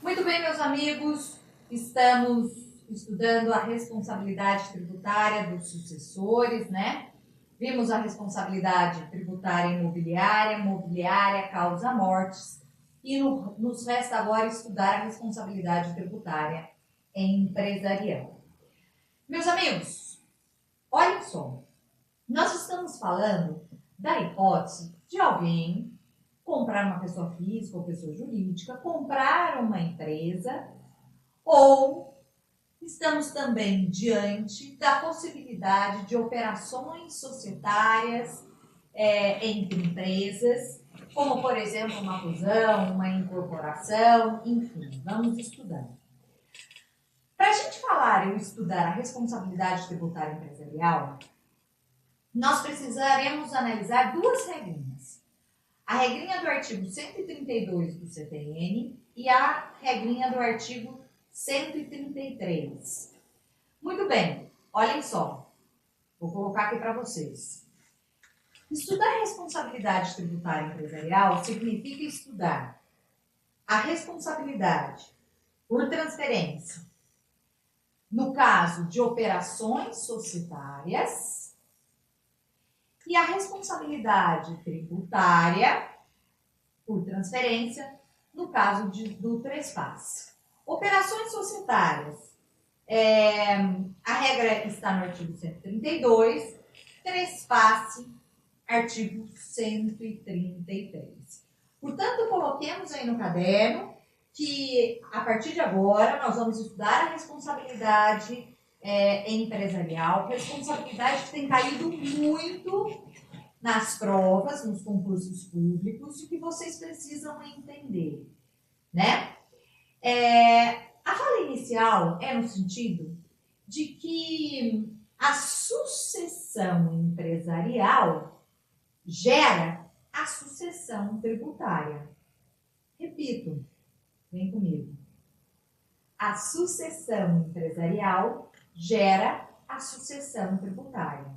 Muito bem, meus amigos, estamos estudando a responsabilidade tributária dos sucessores, né? Vimos a responsabilidade tributária mobiliária, causa-mortes, e nos resta agora estudar a responsabilidade tributária empresarial. Meus amigos, olhem só, nós estamos falando da hipótese de alguém comprar uma pessoa física ou pessoa jurídica, comprar uma empresa, ou estamos também diante da possibilidade de operações societárias entre empresas, como, por exemplo, uma fusão, uma incorporação, enfim, vamos estudando. Para a gente falar e estudar a responsabilidade tributária empresarial, nós precisaremos analisar duas regrinhas. A regrinha do artigo 132 do CTN e a regrinha do artigo 133. Muito bem, olhem só, vou colocar aqui para vocês. Estudar a responsabilidade tributária empresarial significa estudar a responsabilidade por transferência, no caso de operações societárias, e a responsabilidade tributária por transferência, no caso do trespasse. Operações societárias, a regra está no artigo 132, trespasse, artigo 133. Portanto, coloquemos aí no caderno que, a partir de agora, nós vamos estudar a responsabilidade empresarial, responsabilidade que tem caído muito nas provas, nos concursos públicos, e que vocês precisam entender, né? A fala inicial é no sentido de que a sucessão empresarial gera a sucessão tributária. Repito, vem comigo. A sucessão empresarial gera a sucessão tributária.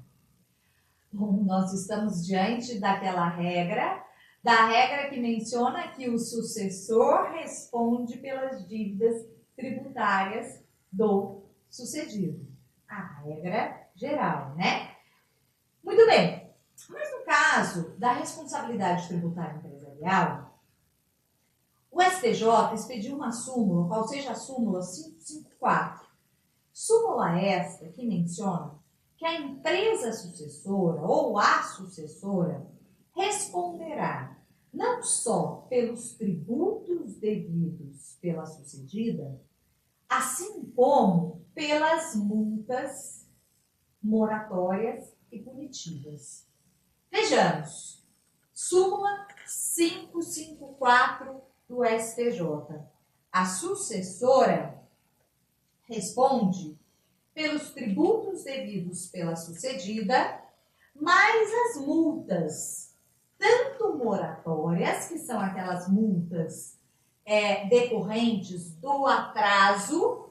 Bom, nós estamos diante daquela regra, da regra que menciona que o sucessor responde pelas dívidas tributárias do sucedido. A regra geral, né? Muito bem, mas no caso da responsabilidade tributária empresarial, o STJ expediu uma súmula, qual seja a súmula 554. Súmula esta que menciona que a empresa sucessora ou a sucessora responderá não só pelos tributos devidos pela sucedida, assim como pelas multas moratórias e punitivas. Vejamos, súmula 554 do STJ. A sucessora responde pelos tributos devidos pela sucedida, mais as multas, tanto moratórias, que são aquelas multas decorrentes do atraso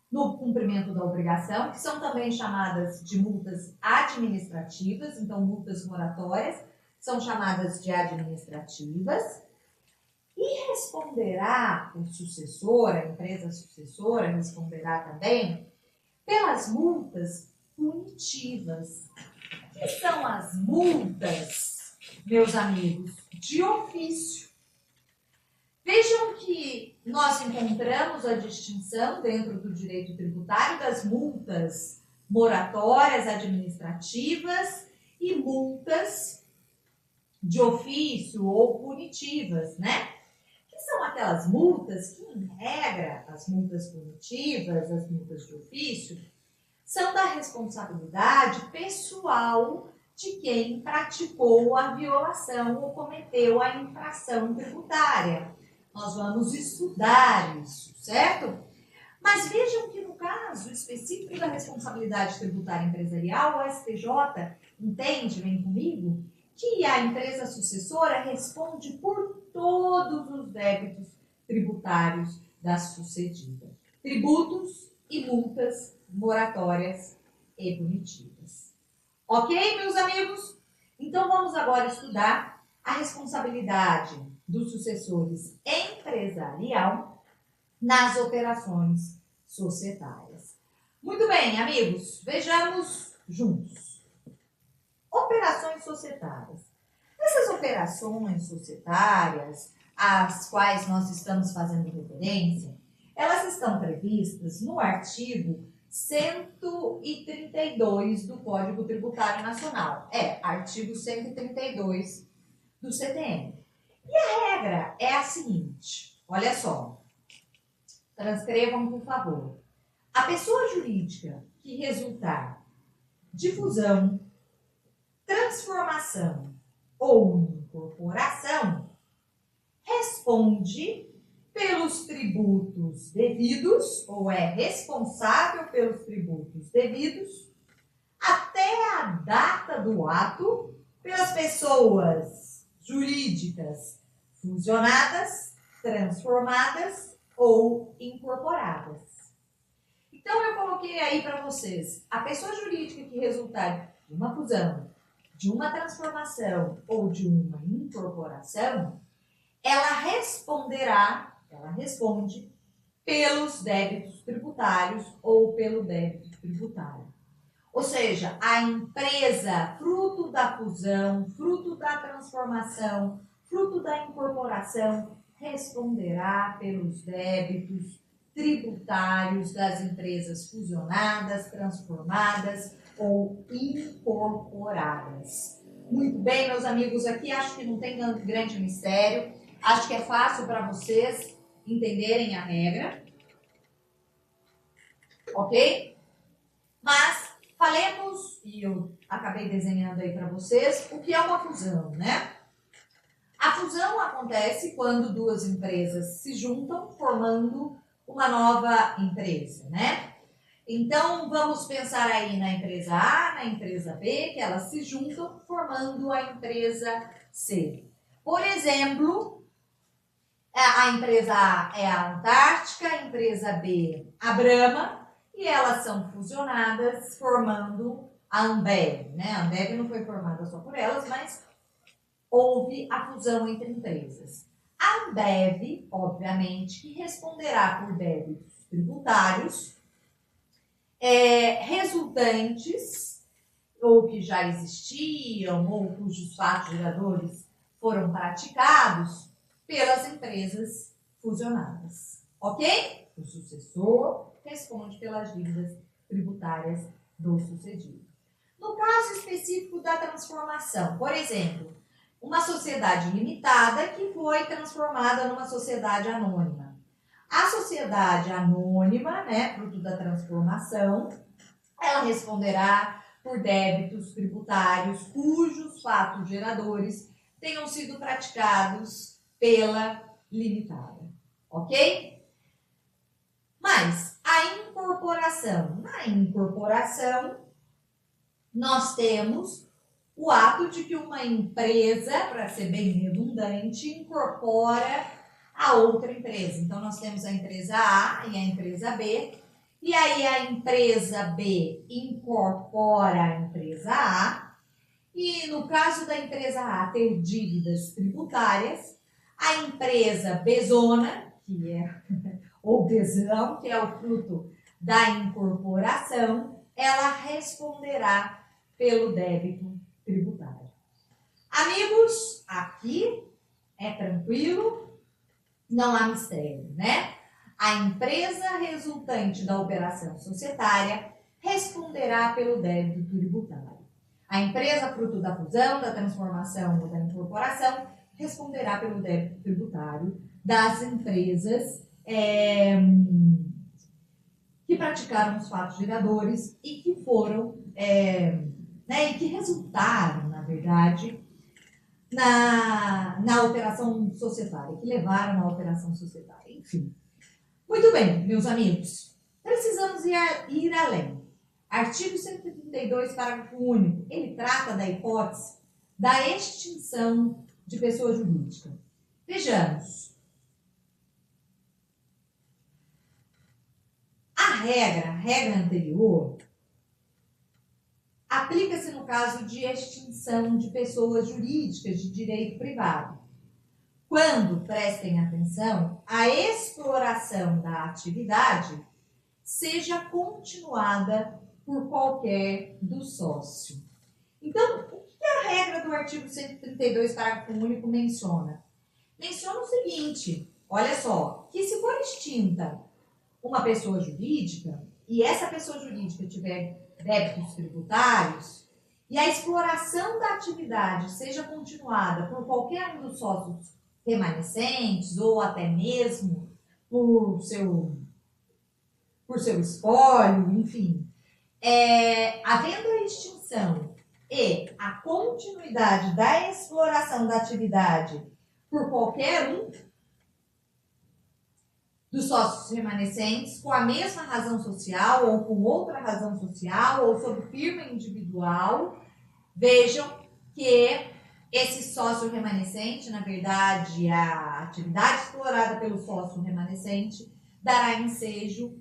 no cumprimento da obrigação, que são também chamadas de multas administrativas, então multas moratórias são chamadas de administrativas, e responderá o sucessor, a empresa sucessora responderá também pelas multas punitivas. Que são as multas, meus amigos, de ofício? Vejam que nós encontramos a distinção dentro do direito tributário das multas moratórias administrativas e multas de ofício ou punitivas, né? Que são aquelas multas que, em regra, as multas punitivas, as multas de ofício, são da responsabilidade pessoal de quem praticou a violação ou cometeu a infração tributária. Nós vamos estudar isso, certo? Mas vejam que no caso específico da responsabilidade tributária empresarial, o STJ entende, vem comigo, que a empresa sucessora responde por todos os débitos tributários da sucedida. Tributos e multas moratórias e punitivas. Ok, meus amigos? Então, vamos agora estudar a responsabilidade dos sucessores empresariais empresarial nas operações societárias. Muito bem, amigos, vejamos juntos. Operações societárias. Essas operações societárias, às quais nós estamos fazendo referência, elas estão previstas no artigo 132 do Código Tributário Nacional. Artigo 132 do CTN. E a regra é a seguinte, olha só, transcrevam, por favor. A pessoa jurídica que resultar de fusão, transformação ou incorporação responde pelos tributos devidos, ou é responsável pelos tributos devidos, até a data do ato, pelas pessoas jurídicas fusionadas, transformadas ou incorporadas. Então, eu coloquei aí para vocês, a pessoa jurídica que resultar de uma fusão, de uma transformação ou de uma incorporação, ela responde pelos débitos tributários ou pelo débito tributário. Ou seja, a empresa, fruto da fusão, fruto da transformação, fruto da incorporação, responderá pelos débitos tributários das empresas fusionadas, transformadas ou incorporadas. Muito bem, meus amigos, aqui acho que não tem grande mistério. Acho que é fácil para vocês entenderem a regra. Ok? Mas falemos, e eu acabei desenhando aí para vocês, o que é uma fusão, né? A fusão acontece quando duas empresas se juntam, formando uma nova empresa, né? Então, vamos pensar aí na empresa A, na empresa B, que elas se juntam, formando a empresa C. Por exemplo, a empresa A é a Antártica, a empresa B a Brahma, e elas são fusionadas, formando a Ambev, né? A Ambev não foi formada só por elas, mas houve a fusão entre empresas. A Ambev, obviamente, que responderá por débitos tributários resultantes, ou que já existiam, ou cujos fatos geradores foram praticados pelas empresas fusionadas. Ok? O sucessor responde pelas dívidas tributárias do sucedido. No caso específico da transformação, por exemplo, uma sociedade limitada que foi transformada numa sociedade anônima. A sociedade anônima, né, fruto da transformação, ela responderá por débitos tributários cujos fatos geradores tenham sido praticados pela limitada. Ok? Mas a incorporação. Na incorporação, nós temos o ato de que uma empresa, para ser bem redundante, incorpora a outra empresa. Então, nós temos a empresa A e a empresa B, e aí a empresa B incorpora a empresa A, e no caso da empresa A ter dívidas tributárias, a empresa Bzona, que é ou Bzão, que é o fruto da incorporação, ela responderá pelo débito tributário. Amigos, aqui é tranquilo, não há mistério, né? A empresa resultante da operação societária responderá pelo débito tributário. A empresa fruto da fusão, da transformação ou da incorporação responderá pelo débito tributário das empresas que praticaram os fatos geradores e que foram, e que resultaram, na verdade, na operação societária, que levaram à operação societária, enfim. Muito bem, meus amigos, precisamos ir além. Artigo 132, parágrafo único, ele trata da hipótese da extinção de pessoa jurídica. Vejamos. A regra anterior, aplica-se no caso de extinção de pessoas jurídicas de direito privado, quando, prestem atenção, a exploração da atividade seja continuada por qualquer do sócio. Então, o que a regra do artigo 132, parágrafo único, menciona? Menciona o seguinte, olha só, que se for extinta uma pessoa jurídica, e essa pessoa jurídica tiver débitos tributários, e a exploração da atividade seja continuada por qualquer um dos sócios remanescentes, ou até mesmo por seu espólio, enfim, havendo a extinção e a continuidade da exploração da atividade por qualquer um dos sócios remanescentes, com a mesma razão social ou com outra razão social ou sob firma individual, vejam que esse sócio remanescente, na verdade, a atividade explorada pelo sócio remanescente, dará ensejo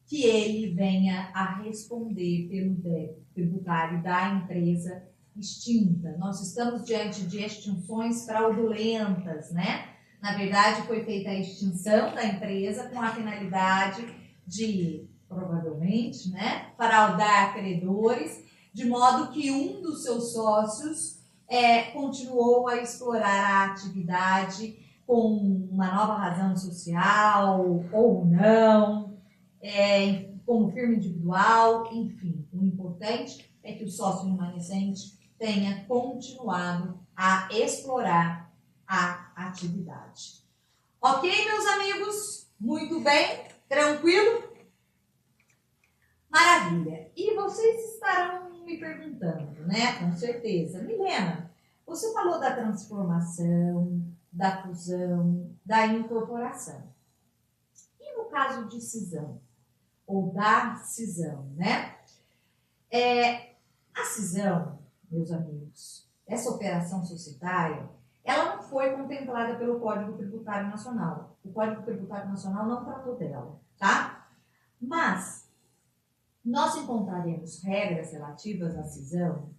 que ele venha a responder pelo débito tributário da empresa extinta. Nós estamos diante de extinções fraudulentas, né? Na verdade, foi feita a extinção da empresa com a finalidade de, provavelmente, né, fraudar credores, de modo que um dos seus sócios continuou a explorar a atividade com uma nova razão social ou não, como firma individual, enfim. O importante é que o sócio remanescente tenha continuado a explorar a atividade. Ok, meus amigos? Muito bem? Tranquilo? Maravilha. E vocês estarão me perguntando, né? Com certeza. Milena, você falou da transformação, da fusão, da incorporação. E no caso de cisão? Ou da cisão, né? A cisão, meus amigos, essa operação societária, ela não foi contemplada pelo Código Tributário Nacional. O Código Tributário Nacional não tratou dela, tá? Mas nós encontraremos regras relativas à cisão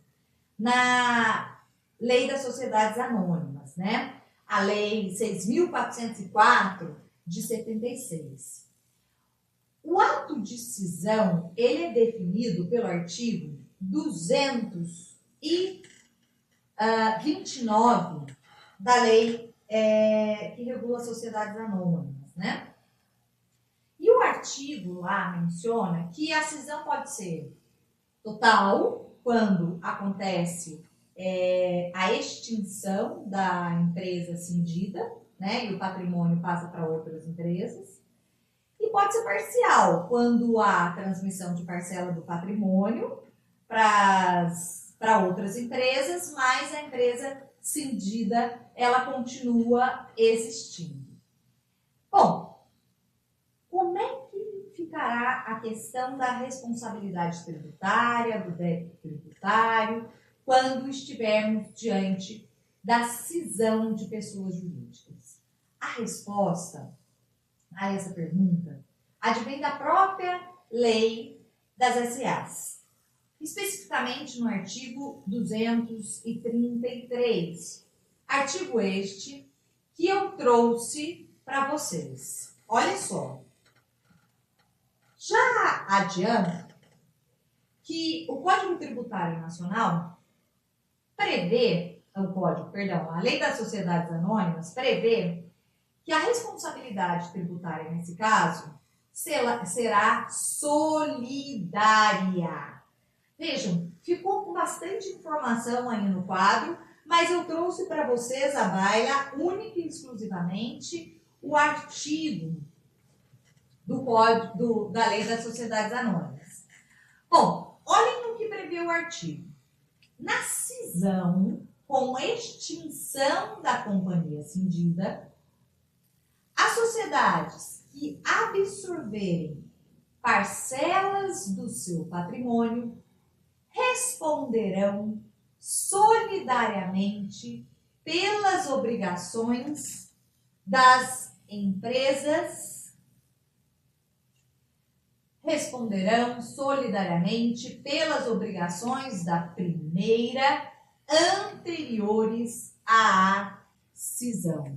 na Lei das Sociedades Anônimas, né? A Lei 6.404 de 76. O ato de cisão, ele é definido pelo artigo 229 da lei que regula sociedades anônimas, né? E o artigo lá menciona que a cisão pode ser total, quando acontece a extinção da empresa cindida, né? E o patrimônio passa para outras empresas. E pode ser parcial, quando há transmissão de parcela do patrimônio para outras empresas, mas a empresa cindida, ela continua existindo. Bom, como é que ficará a questão da responsabilidade tributária, do débito tributário, quando estivermos diante da cisão de pessoas jurídicas? A resposta a essa pergunta advém da própria lei das SAs, especificamente no artigo 233, artigo este que eu trouxe para vocês. Olha só, já adianto que o Código Tributário Nacional prevê, a Lei das Sociedades Anônimas prevê que a responsabilidade tributária, nesse caso, será solidária. Vejam, ficou com bastante informação aí no quadro, mas eu trouxe para vocês a baila, única e exclusivamente, o artigo do Código da Lei das Sociedades Anônimas. Bom, olhem no que prevê o artigo. Na cisão, com extinção da companhia cindida, as sociedades que absorverem parcelas do seu patrimônio responderão solidariamente pelas obrigações das empresas, responderão solidariamente pelas obrigações da primeira anteriores à cisão.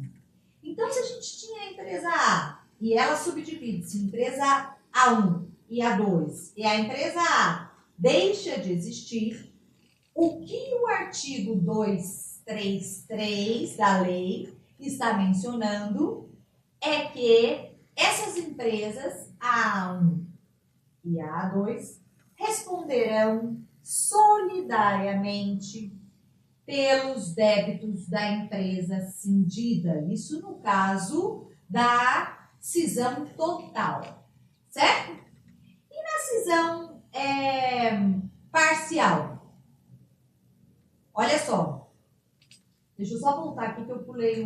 Então, se a gente tinha a empresa A e ela subdivide-se em empresa A1 e A2 e a empresa A deixa de existir, o que o artigo 233 da lei está mencionando é que essas empresas, a A1 e a A2, responderão solidariamente pelos débitos da empresa cindida. Isso no caso da cisão total, certo? E na cisão parcial? Olha só. Deixa eu só voltar aqui que eu pulei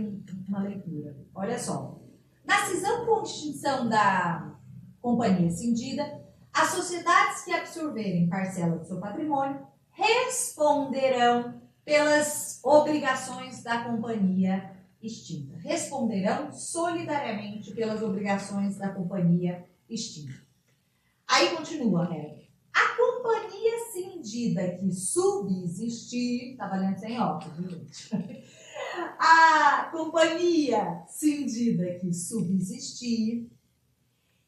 uma leitura. Olha só. Na cisão com extinção da companhia cindida, as sociedades que absorverem parcela do seu patrimônio responderão pelas obrigações da companhia extinta. Responderão solidariamente pelas obrigações da companhia extinta. Aí continua a regra. A companhia cindida que subsistir, tá valendo sem óculos, gente? A companhia cindida que subsistir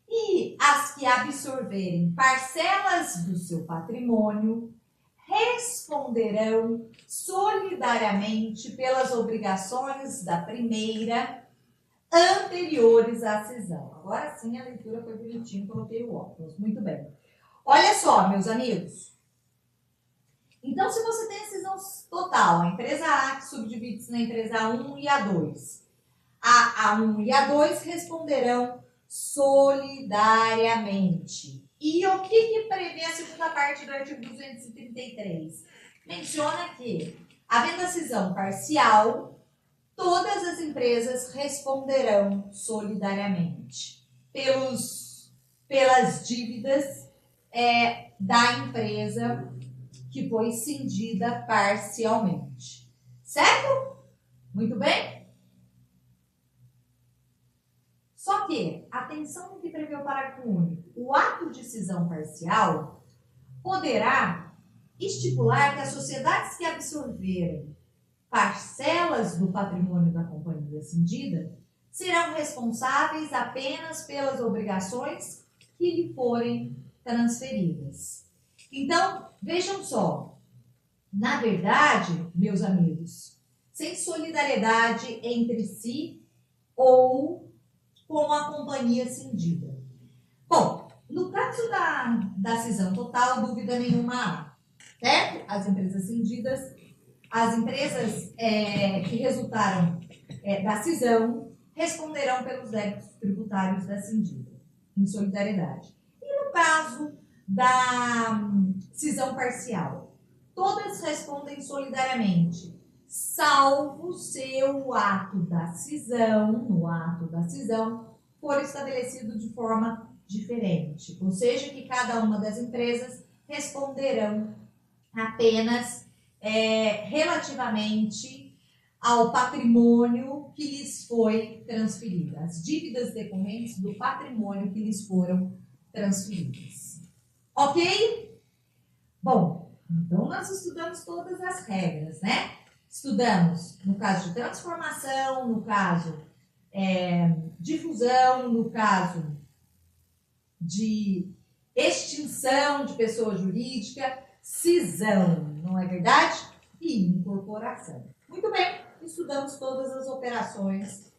e as que absorverem parcelas do seu patrimônio responderão solidariamente pelas obrigações da primeira anteriores à cisão. Agora sim a leitura foi bonitinha, coloquei o óculos. Muito bem. Olha só, meus amigos. Então, se você tem a cisão total, a empresa A que subdivide-se na empresa A1 e A2, a A1 e A2 responderão solidariamente. E o que prevê a segunda parte do artigo 233? Menciona que, havendo a cisão parcial, todas as empresas responderão solidariamente pelas dívidas da empresa que foi cindida parcialmente. Certo? Muito bem? Só que, atenção no que prevê o parágrafo único. O ato de cisão parcial poderá estipular que as sociedades que absorverem parcelas do patrimônio da companhia cindida serão responsáveis apenas pelas obrigações que lhe forem transferidas. Então, vejam só, na verdade, meus amigos, sem solidariedade entre si ou com a companhia cindida. Bom, no caso da cisão total, dúvida nenhuma há, certo? As empresas cindidas, as empresas que resultaram da cisão responderão pelos débitos tributários da cindida, em solidariedade. E no caso da cisão parcial, todas respondem solidariamente, salvo se o ato da cisão, no ato da cisão, for estabelecido de forma diferente. Ou seja, que cada uma das empresas responderão apenas relativamente ao patrimônio que lhes foi transferido, as dívidas decorrentes do patrimônio que lhes foram transferidas. Ok? Bom, então nós estudamos todas as regras, né? Estudamos no caso de transformação, no caso de fusão, no caso de extinção de pessoa jurídica, cisão, não é verdade? E incorporação. Muito bem, estudamos todas as operações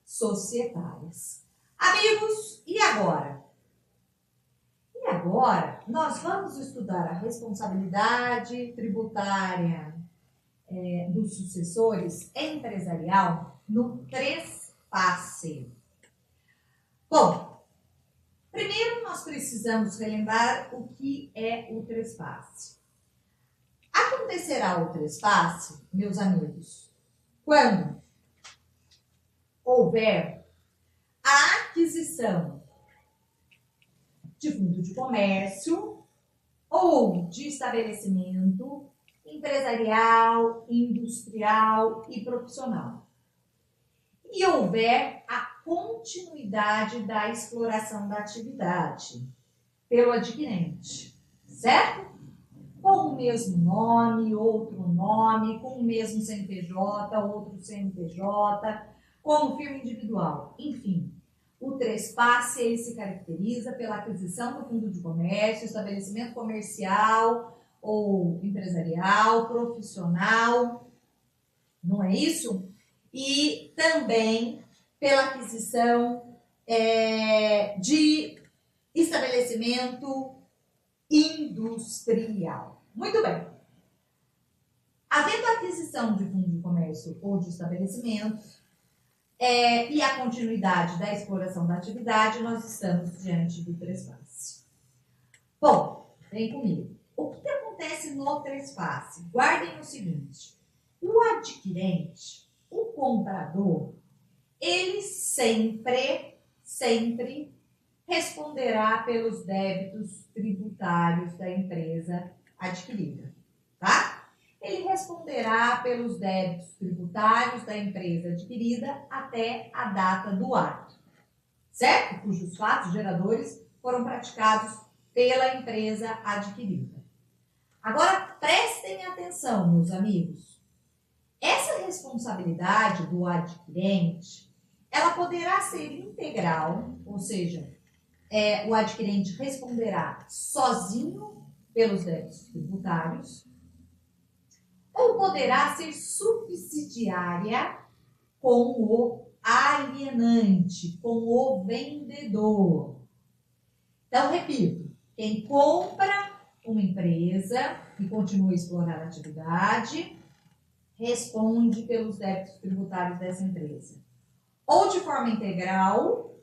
societárias. Amigos, e agora? E agora nós vamos estudar a responsabilidade tributária dos sucessores empresarial no trespasse. Bom, primeiro nós precisamos relembrar o que é o trespasse. Acontecerá o trespasse, meus amigos, quando houver a aquisição de fundo de comércio ou de estabelecimento empresarial, industrial e profissional. E houver a continuidade da exploração da atividade pelo adquirente, certo? Com o mesmo nome, outro nome, com o mesmo CNPJ, outro CNPJ, como firma individual. Enfim, o trespasse ele se caracteriza pela aquisição do fundo de comércio, estabelecimento comercial ou empresarial, profissional, não é isso? E também pela aquisição de estabelecimento industrial. Muito bem. Havendo a aquisição de fundo de comércio ou de estabelecimento e a continuidade da exploração da atividade, nós estamos diante do trespasse. Bom, vem comigo. O que acontece no trespasse? Guardem o seguinte: o adquirente, o comprador, ele sempre responderá pelos débitos tributários da empresa adquirida, tá? Ele responderá pelos débitos tributários da empresa adquirida até a data do ato, certo? Cujos fatos geradores foram praticados pela empresa adquirida. Agora, prestem atenção, meus amigos. Essa responsabilidade do adquirente, ela poderá ser integral, ou seja, o adquirente responderá sozinho pelos débitos tributários, ou poderá ser subsidiária com o alienante, com o vendedor. Então, repito, quem compra uma empresa e continua a explorar a atividade, responde pelos débitos tributários dessa empresa. Ou de forma integral,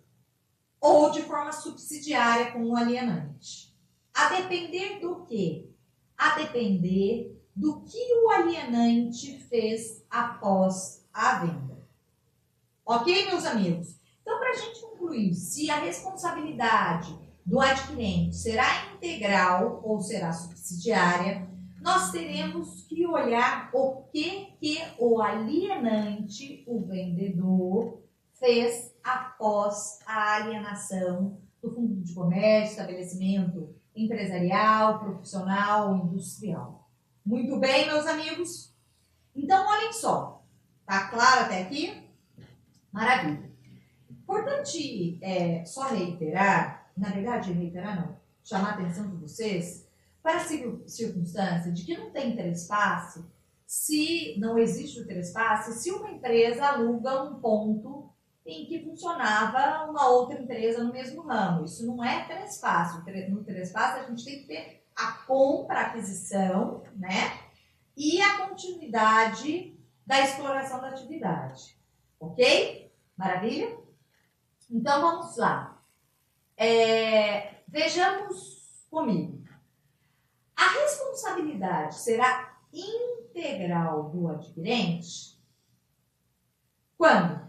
ou de forma subsidiária com o alienante. A depender do quê? A depender do que o alienante fez após a venda. Ok, meus amigos? Então, para a gente concluir, se a responsabilidade do adquirente será integral ou será subsidiária, nós teremos que olhar o que o alienante, o vendedor, fez após a alienação do fundo de comércio, estabelecimento empresarial, profissional, industrial. Muito bem, meus amigos? Então, olhem só. Tá claro até aqui? Maravilha. Importante só reiterar, na verdade, reiterar não, chamar a atenção de vocês para a circunstância de que não tem trespasse, se não existe o trespasse, se uma empresa aluga um ponto em que funcionava uma outra empresa no mesmo ramo. Isso não é trespasse. No trespasse, a gente tem que ter a compra, a aquisição, né? E a continuidade da exploração da atividade. Ok? Maravilha? Então, vamos lá. Vejamos comigo. A responsabilidade será integral do adquirente quando?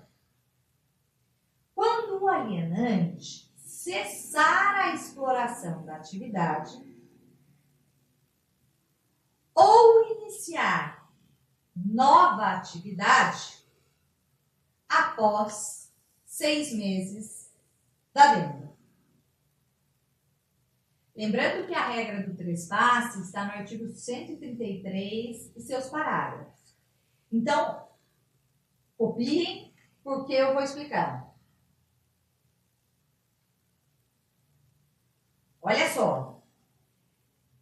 Quando o alienante cessar a exploração da atividade ou iniciar nova atividade após 6 meses da venda. Lembrando que a regra do trespasse está no artigo 133 e seus parágrafos. Então, copiem, porque eu vou explicar. Olha só.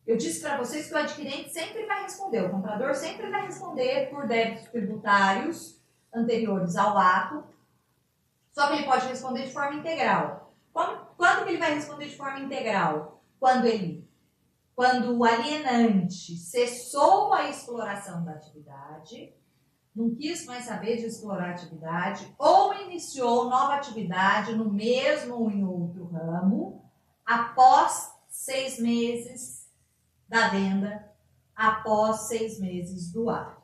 Eu disse para vocês que o adquirente sempre vai responder, o comprador sempre vai responder por débitos tributários anteriores ao ato, só que ele pode responder de forma integral. Quando que ele vai responder de forma integral? Quando o alienante cessou a exploração da atividade, não quis mais saber de explorar a atividade, ou iniciou nova atividade no mesmo ou em outro ramo, após 6 meses da venda, após 6 meses do ato.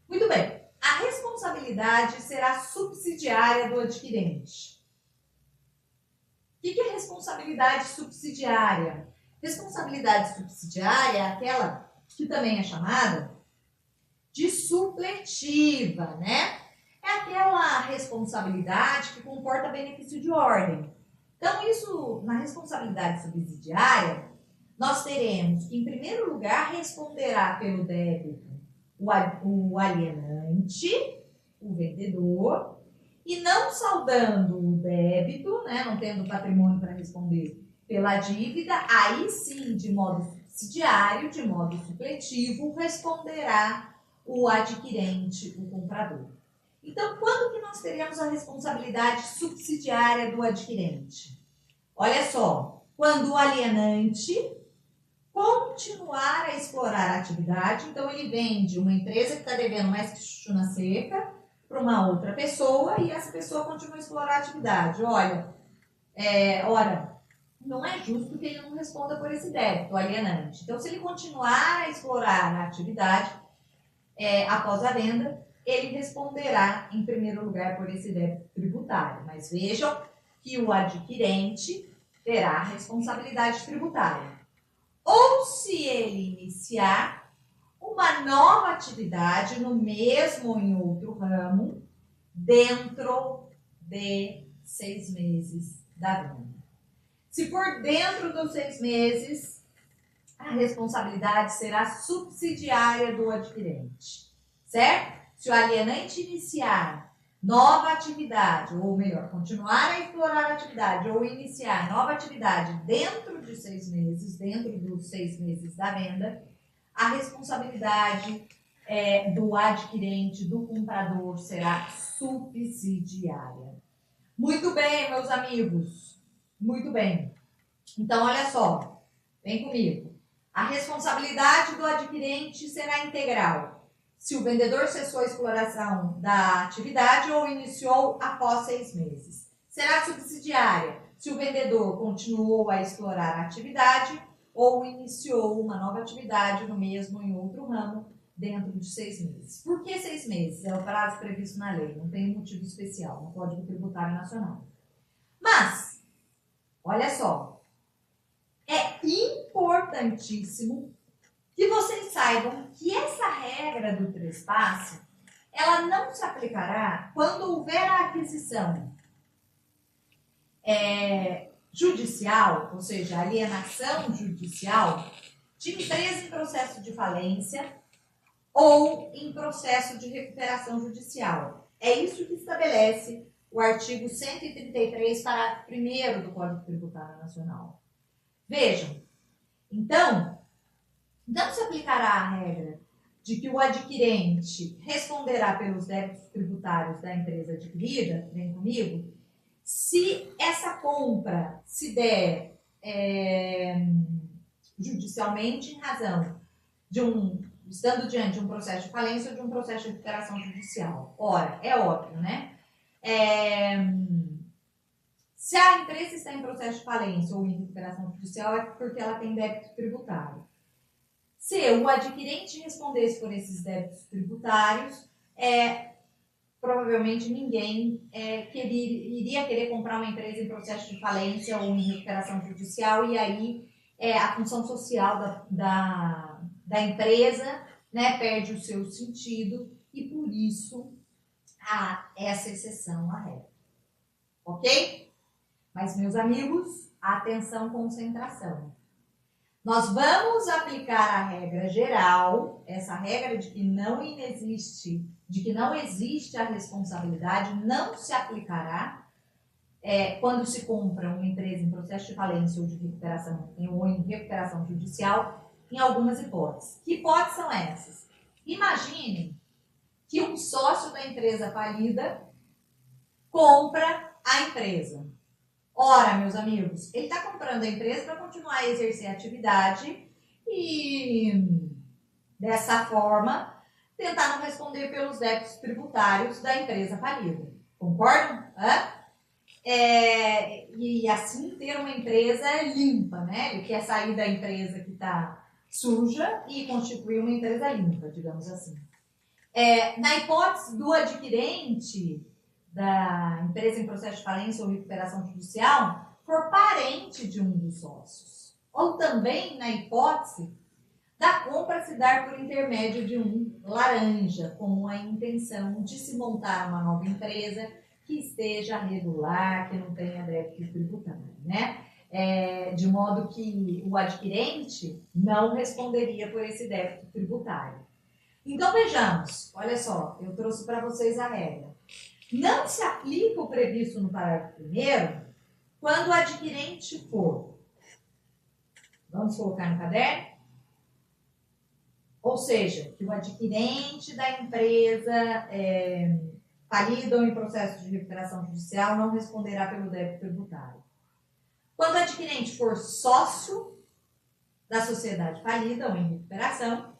Muito bem. A responsabilidade será subsidiária do adquirente. O que é responsabilidade subsidiária? Responsabilidade subsidiária é aquela que também é chamada de supletiva, né? É aquela responsabilidade que comporta benefício de ordem. Então, isso, na responsabilidade subsidiária, nós teremos que, em primeiro lugar, responderá pelo débito o alienante, o vendedor, e não saldando o débito, né, não tendo patrimônio para responder pela dívida, aí sim, de modo subsidiário, de modo supletivo, responderá o adquirente, o comprador. Então, quando que nós teremos a responsabilidade subsidiária do adquirente? Olha só, quando o alienante continuar a explorar a atividade, então ele vende uma empresa que está devendo mais que chuchu na seca para uma outra pessoa e essa pessoa continua a explorar a atividade. Olha, não é justo que ele não responda por esse débito, o alienante. Então, se ele continuar a explorar a atividade após a venda, ele responderá, em primeiro lugar, por esse débito tributário. Mas vejam que o adquirente terá responsabilidade tributária. Ou se ele iniciar uma nova atividade no mesmo ou em outro ramo, dentro de 6 meses da venda. Se for dentro dos 6 meses, a responsabilidade será subsidiária do adquirente, certo? Se o alienante iniciar nova atividade, ou melhor, continuar a explorar a atividade, ou iniciar nova atividade dentro de 6 meses, dentro dos 6 meses da venda, a responsabilidade do adquirente, do comprador, será subsidiária. Muito bem, meus amigos. Muito bem. Então, olha só. Vem comigo. A responsabilidade do adquirente será integral se o vendedor cessou a exploração da atividade ou iniciou após 6 meses. Será subsidiária se o vendedor continuou a explorar a atividade ou iniciou uma nova atividade no mesmo ou em outro ramo dentro de 6 meses. Por que 6 meses? É o prazo previsto na lei, não tem motivo especial, no Código Tributário Nacional. Mas, olha só, é importantíssimo que vocês saibam que essa regra do trespasse, ela não se aplicará quando houver a aquisição judicial, ou seja, alienação judicial, de empresa em processo de falência ou em processo de recuperação judicial. É isso que estabelece o artigo 133, parágrafo 1º do Código Tributário Nacional. Vejam, então, não se aplicará a regra de que o adquirente responderá pelos débitos tributários da empresa adquirida, vem comigo, se essa compra se der judicialmente em razão de estando diante de um processo de falência ou de um processo de recuperação judicial. Ora, é óbvio, né? Se a empresa está em processo de falência ou em recuperação judicial, é porque ela tem débito tributário. Se o adquirente respondesse por esses débitos tributários, provavelmente ninguém iria querer comprar uma empresa em processo de falência ou em recuperação judicial, e aí a função social da empresa, né, perde o seu sentido, e por isso há essa exceção à regra. Ok? Mas, meus amigos, atenção, concentração. Nós vamos aplicar a regra geral, essa regra de que não existe a responsabilidade, não se aplicará quando se compra uma empresa em processo de falência ou de recuperação ou em recuperação judicial, em algumas hipóteses. Que hipóteses são essas? Imaginem que um sócio da empresa falida compra a empresa. Ora, meus amigos, ele está comprando a empresa para continuar a exercer a atividade e, dessa forma, tentar não responder pelos débitos tributários da empresa falida. Concordam? E assim ter uma empresa limpa, né? Ele quer sair da empresa que está suja e constituir uma empresa limpa, digamos assim. Na hipótese do adquirente da empresa em processo de falência ou recuperação judicial for parente de um dos sócios. Ou também na hipótese da compra se dar por intermédio de um laranja, com a intenção de se montar uma nova empresa que esteja regular, que não tenha débito tributário, né? De modo que o adquirente não responderia por esse débito tributário. Então, vejamos. Olha só, eu trouxe para vocês a regra. Não se aplica o previsto no parágrafo 1º quando o adquirente for, vamos colocar no caderno, ou seja, que o adquirente da empresa falida ou em processo de recuperação judicial não responderá pelo débito tributário. Quando o adquirente for sócio da sociedade falida ou em recuperação,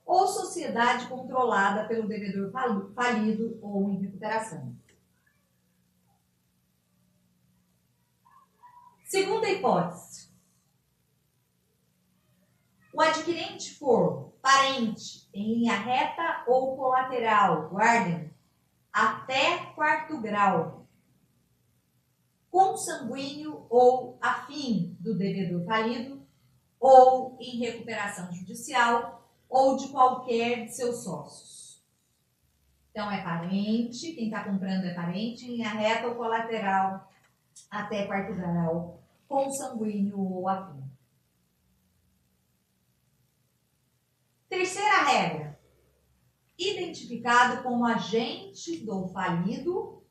ou sociedade controlada pelo devedor falido ou em recuperação. Segunda hipótese. O adquirente for parente em linha reta ou colateral, guardem, até quarto grau, consanguíneo ou afim do devedor falido, ou em recuperação judicial, ou de qualquer de seus sócios. Então, é parente, quem está comprando é parente, em linha reta ou colateral, até quarto grau, consanguíneo ou afim. Terceira regra. Identificado como agente do falido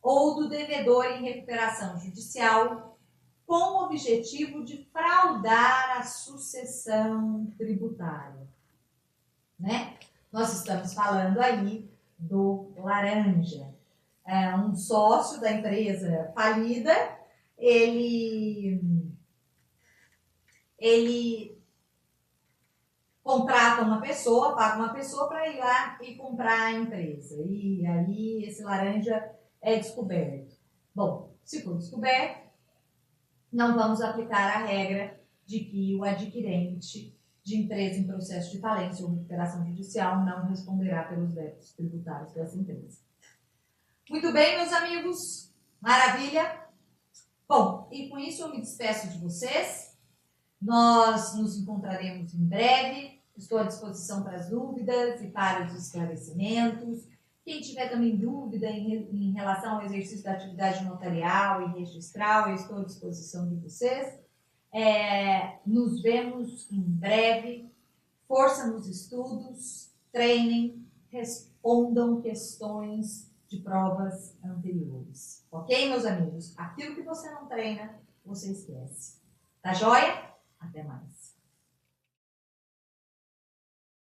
ou do devedor em recuperação judicial, com o objetivo de fraudar a sucessão tributária. Né? Nós estamos falando aí do laranja. É um sócio da empresa falida, ele contrata uma pessoa, paga uma pessoa para ir lá e comprar a empresa. E aí esse laranja é descoberto. Bom, se for descoberto, não vamos aplicar a regra de que o adquirente de empresa em processo de falência ou recuperação judicial não responderá pelos débitos tributários dessa empresa. Muito bem, meus amigos. Maravilha. Bom, e com isso eu me despeço de vocês. Nós nos encontraremos em breve. Estou à disposição para as dúvidas e para os esclarecimentos. Quem tiver também dúvida em relação ao exercício da atividade notarial e registral, eu estou à disposição de vocês. Nos vemos em breve. Força nos estudos, treinem, respondam questões de provas anteriores. Ok, meus amigos? Aquilo que você não treina, você esquece. Tá joia? Até mais.